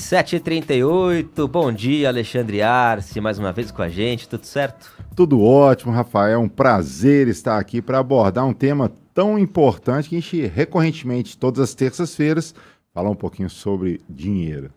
7h38, bom dia, Alexandre Arce, mais uma vez com a gente, tudo certo? Tudo ótimo, Rafael, um prazer estar aqui para abordar um tema tão importante que a gente recorrentemente, todas as terças-feiras, fala um pouquinho sobre dinheiro.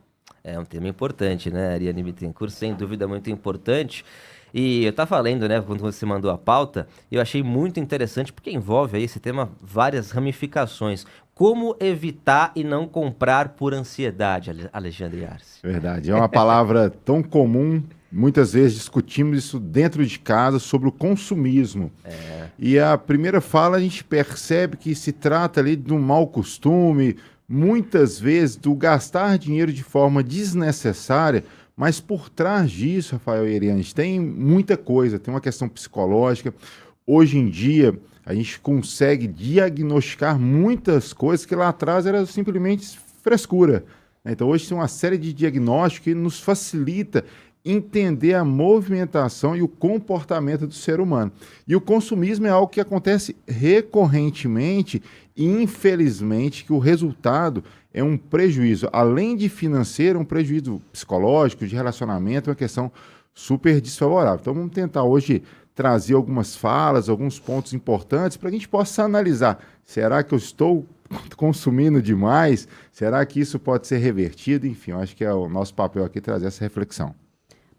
É um tema importante, né, Ariane Bittencourt, sem dúvida muito importante. E eu estava lendo, né, quando você mandou a pauta, eu achei muito interessante porque envolve aí esse tema várias ramificações. Como evitar e não comprar por ansiedade, Alexandre Arce? Verdade, é uma palavra tão comum, muitas vezes discutimos isso dentro de casa sobre o consumismo. E a primeira fala a gente percebe que se trata ali de um mau costume, muitas vezes do gastar dinheiro de forma desnecessária, mas por trás disso, Rafael e Ariane, tem muita coisa, tem uma questão psicológica. Hoje em dia, a gente consegue diagnosticar muitas coisas que lá atrás era simplesmente frescura. Então, hoje tem uma série de diagnósticos que nos facilita entender a movimentação e o comportamento do ser humano. E o consumismo é algo que acontece recorrentemente e, infelizmente, que o resultado é um prejuízo, além de financeiro, um prejuízo psicológico, de relacionamento, uma questão super desfavorável. Então, vamos tentar hoje trazer algumas falas, alguns pontos importantes para que a gente possa analisar. Será que eu estou consumindo demais? Será que isso pode ser revertido? Enfim, eu acho que é o nosso papel aqui trazer essa reflexão.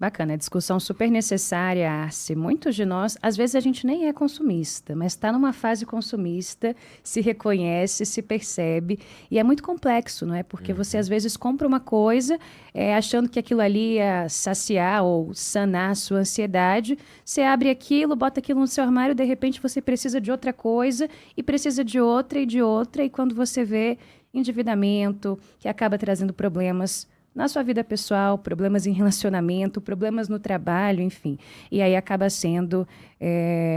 Bacana, discussão super necessária, Arce. Muitos de nós, às vezes a gente nem é consumista, mas está numa fase consumista, se reconhece, se percebe, e é muito complexo, não é? Porque você às vezes compra uma coisa achando que aquilo ali ia saciar ou sanar a sua ansiedade, você abre aquilo, bota aquilo no seu armário, de repente você precisa de outra coisa, e precisa de outra, e quando você vê endividamento, que acaba trazendo problemas na sua vida pessoal, problemas em relacionamento, problemas no trabalho, enfim. E aí acaba sendo,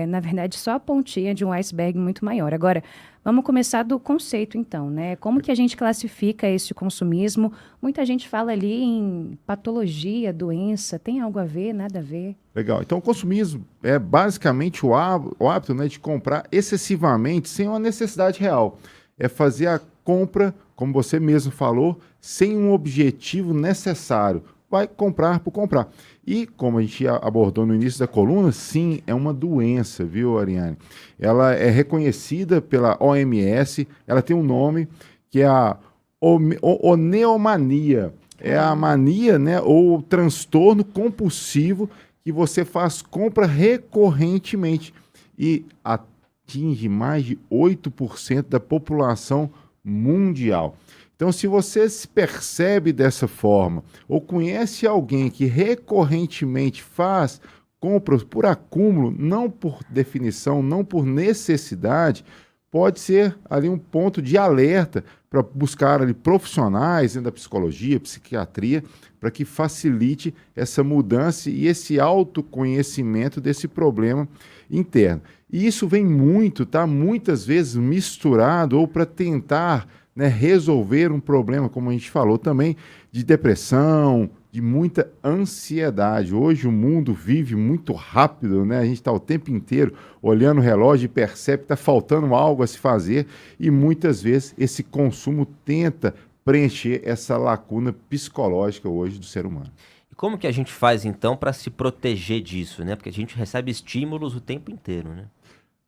na verdade, só a pontinha de um iceberg muito maior. Agora, vamos começar do conceito, então, né? Como que a gente classifica esse consumismo? Muita gente fala ali em patologia, doença. Tem algo a ver, nada a ver? Legal. Então, o consumismo é basicamente o hábito, né, de comprar excessivamente sem uma necessidade real. É fazer a compra, como você mesmo falou, sem um objetivo necessário. Vai comprar por comprar. E, como a gente abordou no início da coluna, sim, é uma doença, viu, Ariane? Ela é reconhecida pela OMS, ela tem um nome que é a oneomania. É a mania, né, ou o transtorno compulsivo que você faz compra recorrentemente e atinge mais de 8% da população mundial. Então, se você se percebe dessa forma ou conhece alguém que recorrentemente faz compras por acúmulo, não por definição, não por necessidade, pode ser ali um ponto de alerta para buscar ali profissionais dentro da psicologia, psiquiatria, para que facilite essa mudança e esse autoconhecimento desse problema interno. E isso vem muito, tá? Muitas vezes misturado ou para tentar, né, resolver um problema, como a gente falou também, de depressão, de muita ansiedade. Hoje o mundo vive muito rápido, né? A gente está o tempo inteiro olhando o relógio e percebe que está faltando algo a se fazer e muitas vezes esse consumo tenta preencher essa lacuna psicológica hoje do ser humano. E como que a gente faz então para se proteger disso, né? Porque a gente recebe estímulos o tempo inteiro, né?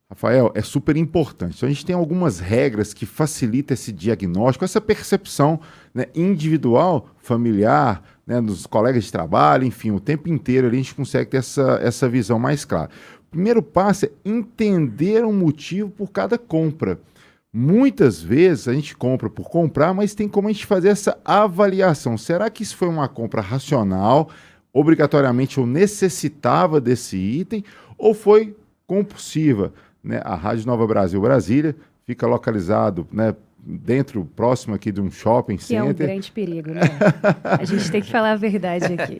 Rafael, é super importante. Então, a gente tem algumas regras que facilitam esse diagnóstico, essa percepção, né, individual, familiar, né, dos colegas de trabalho, enfim, o tempo inteiro ali a gente consegue ter essa visão mais clara. O primeiro passo é entender um motivo por cada compra. Muitas vezes a gente compra por comprar, mas tem como a gente fazer essa avaliação. Será que isso foi uma compra racional, obrigatoriamente eu necessitava desse item, ou foi compulsiva? Né? A Rádio Nova Brasil Brasília fica localizado, né, próximo aqui de um shopping center. Que é um grande perigo, né? A gente tem que falar a verdade aqui.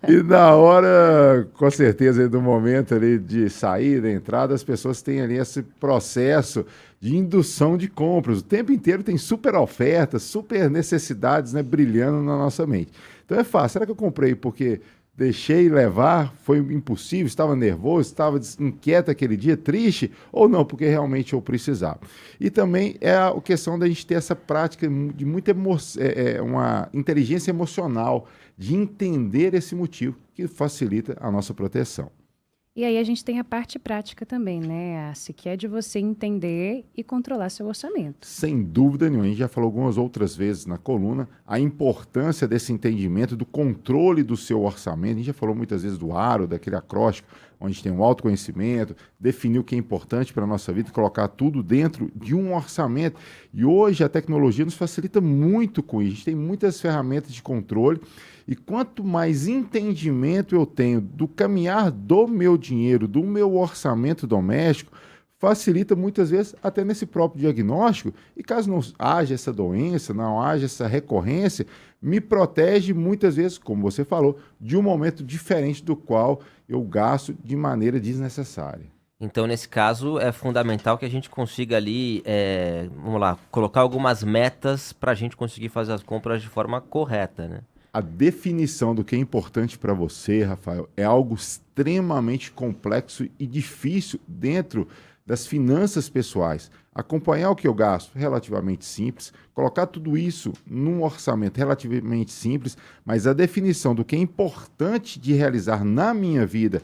E na hora, com certeza, do momento ali de saída, entrada, as pessoas têm ali esse processo de indução de compras. O tempo inteiro tem super ofertas, super necessidades, né, brilhando na nossa mente. Então é fácil. Será que eu comprei porque deixei levar, foi impulsivo, estava nervoso, estava inquieto aquele dia, triste, ou não, porque realmente eu precisava. E também é a questão da gente ter essa prática de muita uma inteligência emocional, de entender esse motivo, que facilita a nossa proteção. E aí a gente tem a parte prática também, né, que é de você entender e controlar seu orçamento. Sem dúvida nenhuma, a gente já falou algumas outras vezes na coluna, a importância desse entendimento, do controle do seu orçamento. A gente já falou muitas vezes do ARO, daquele acróstico, onde a gente tem um autoconhecimento, definir o que é importante para a nossa vida, colocar tudo dentro de um orçamento. E hoje a tecnologia nos facilita muito com isso. A gente tem muitas ferramentas de controle. E quanto mais entendimento eu tenho do caminhar do meu dinheiro, do meu orçamento doméstico, facilita muitas vezes até nesse próprio diagnóstico. E caso não haja essa doença, não haja essa recorrência, me protege muitas vezes, como você falou, de um momento diferente do qual eu gasto de maneira desnecessária. Então, nesse caso, é fundamental que a gente consiga ali, vamos lá, colocar algumas metas para a gente conseguir fazer as compras de forma correta, né? A definição do que é importante para você, Rafael, é algo extremamente complexo e difícil dentro das finanças pessoais. Acompanhar o que eu gasto, relativamente simples, colocar tudo isso num orçamento relativamente simples, mas a definição do que é importante de realizar na minha vida,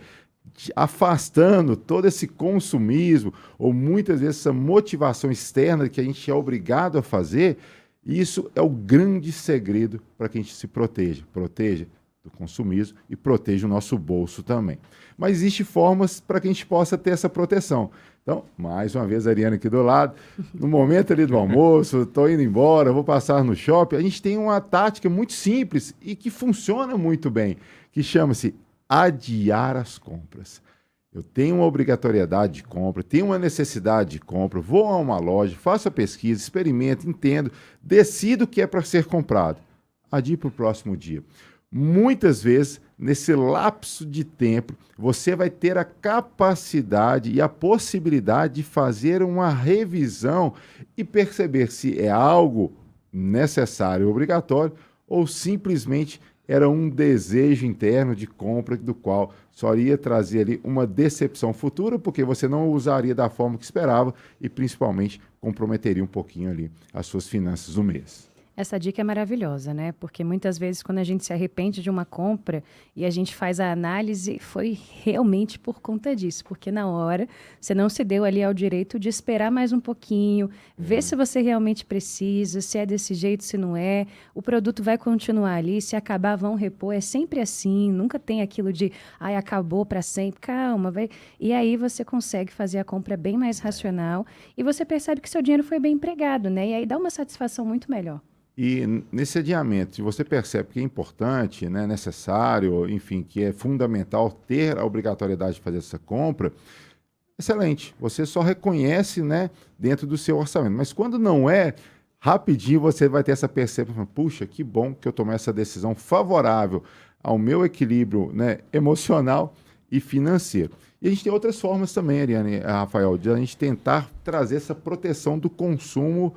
afastando todo esse consumismo, ou muitas vezes essa motivação externa que a gente é obrigado a fazer. Isso é o grande segredo para que a gente se proteja. Proteja do consumismo e proteja o nosso bolso também. Mas existem formas para que a gente possa ter essa proteção. Então, mais uma vez, a Ariane aqui do lado, no momento ali do almoço, estou indo embora, vou passar no shopping, a gente tem uma tática muito simples e que funciona muito bem, que chama-se adiar as compras. Eu tenho uma obrigatoriedade de compra, tenho uma necessidade de compra, vou a uma loja, faço a pesquisa, experimento, entendo, decido o que é para ser comprado. Adie para o próximo dia. Muitas vezes, nesse lapso de tempo, você vai ter a capacidade e a possibilidade de fazer uma revisão e perceber se é algo necessário ou obrigatório ou simplesmente era um desejo interno de compra do qual só ia trazer ali uma decepção futura, porque você não usaria da forma que esperava e principalmente comprometeria um pouquinho ali as suas finanças do mês. Essa dica é maravilhosa, né? Porque muitas vezes quando a gente se arrepende de uma compra e a gente faz a análise, foi realmente por conta disso. Porque na hora você não se deu ali ao direito de esperar mais um pouquinho, ver se você realmente precisa, se é desse jeito, se não é. O produto vai continuar ali, se acabar vão repor. É sempre assim, nunca tem aquilo de, ai, acabou para sempre. Calma, vai. E aí você consegue fazer a compra bem mais racional e você percebe que seu dinheiro foi bem empregado, né? E aí dá uma satisfação muito melhor. E nesse adiamento, se você percebe que é importante, né, necessário, enfim, que é fundamental ter a obrigatoriedade de fazer essa compra, excelente. Você só reconhece, né, dentro do seu orçamento. Mas quando não é, rapidinho você vai ter essa percepção, puxa, que bom que eu tomei essa decisão favorável ao meu equilíbrio, né, emocional e financeiro. E a gente tem outras formas também, Ariane, Rafael, de a gente tentar trazer essa proteção do consumo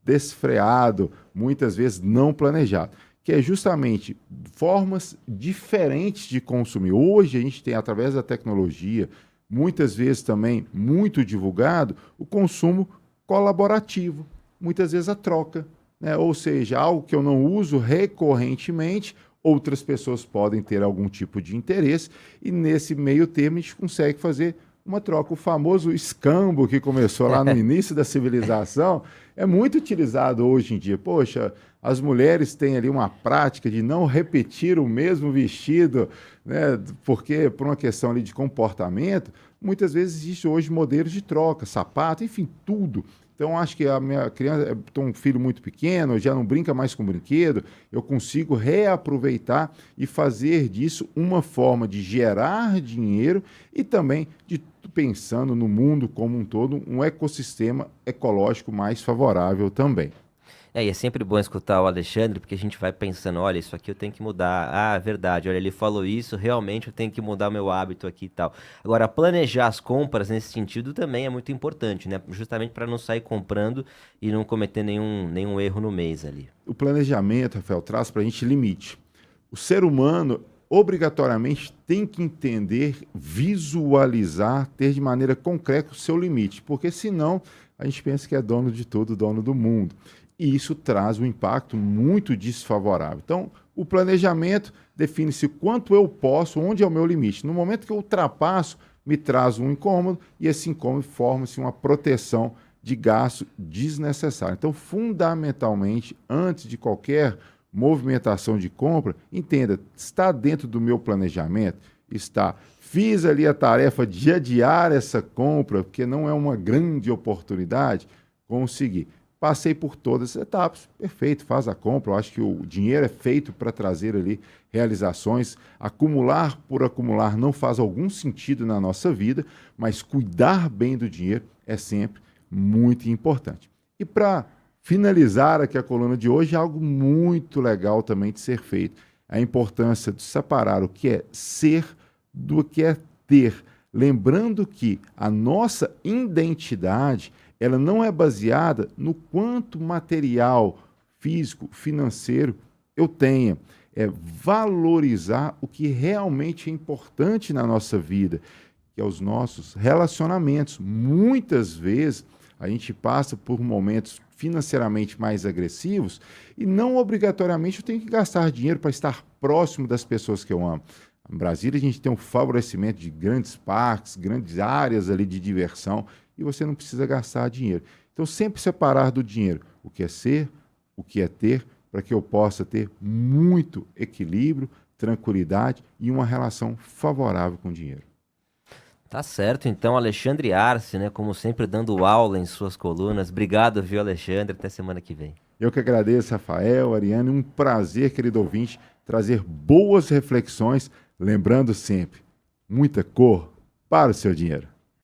desfreado, muitas vezes não planejado, que é justamente formas diferentes de consumir. Hoje a gente tem, através da tecnologia, muitas vezes também muito divulgado, o consumo colaborativo, muitas vezes a troca, né? Ou seja, algo que eu não uso recorrentemente, outras pessoas podem ter algum tipo de interesse, e nesse meio termo a gente consegue fazer uma troca. O famoso escambo que começou lá no início da civilização é muito utilizado hoje em dia. Poxa, as mulheres têm ali uma prática de não repetir o mesmo vestido, né, porque por uma questão ali de comportamento, muitas vezes existe hoje modelos de troca, sapato, enfim, tudo. Então, acho que a minha criança tem um filho muito pequeno, já não brinca mais com brinquedo, eu consigo reaproveitar e fazer disso uma forma de gerar dinheiro e também de, pensando no mundo como um todo, um ecossistema ecológico mais favorável também. E é sempre bom escutar o Alexandre, porque a gente vai pensando, olha, isso aqui eu tenho que mudar. Ah, verdade, olha, ele falou isso, realmente eu tenho que mudar o meu hábito aqui e tal. Agora, planejar as compras nesse sentido também é muito importante, né? Justamente para não sair comprando e não cometer nenhum erro no mês ali. O planejamento, Rafael, traz para a gente limite. O ser humano obrigatoriamente tem que entender, visualizar, ter de maneira concreta o seu limite, porque senão a gente pensa que é dono de tudo, dono do mundo. E isso traz um impacto muito desfavorável. Então, o planejamento define-se quanto eu posso, onde é o meu limite. No momento que eu ultrapasso, me traz um incômodo e esse incômodo forma-se uma proteção de gasto desnecessário. Então, fundamentalmente, antes de qualquer movimentação de compra, entenda, está dentro do meu planejamento? Está. Fiz ali a tarefa de adiar essa compra, porque não é uma grande oportunidade, consegui. Passei por todas as etapas, perfeito, faz a compra. Eu acho que o dinheiro é feito para trazer ali realizações. Acumular por acumular não faz algum sentido na nossa vida, mas cuidar bem do dinheiro é sempre muito importante. E para finalizar aqui a coluna de hoje, algo muito legal também de ser feito, a importância de separar o que é ser do que é ter. Lembrando que a nossa identidade ela não é baseada no quanto material, físico, financeiro eu tenha. É valorizar o que realmente é importante na nossa vida, que é os nossos relacionamentos. Muitas vezes a gente passa por momentos financeiramente mais agressivos e não obrigatoriamente eu tenho que gastar dinheiro para estar próximo das pessoas que eu amo. Em Brasília a gente tem um favorecimento de grandes parques, grandes áreas ali de diversão, e você não precisa gastar dinheiro. Então, sempre separar do dinheiro o que é ser, o que é ter, para que eu possa ter muito equilíbrio, tranquilidade e uma relação favorável com o dinheiro. Tá certo, então, Alexandre Arce, né, como sempre, dando aula em suas colunas. Obrigado, viu, Alexandre? Até semana que vem. Eu que agradeço, Rafael, Ariane, um prazer, querido ouvinte, trazer boas reflexões, lembrando sempre, muita cor para o seu dinheiro.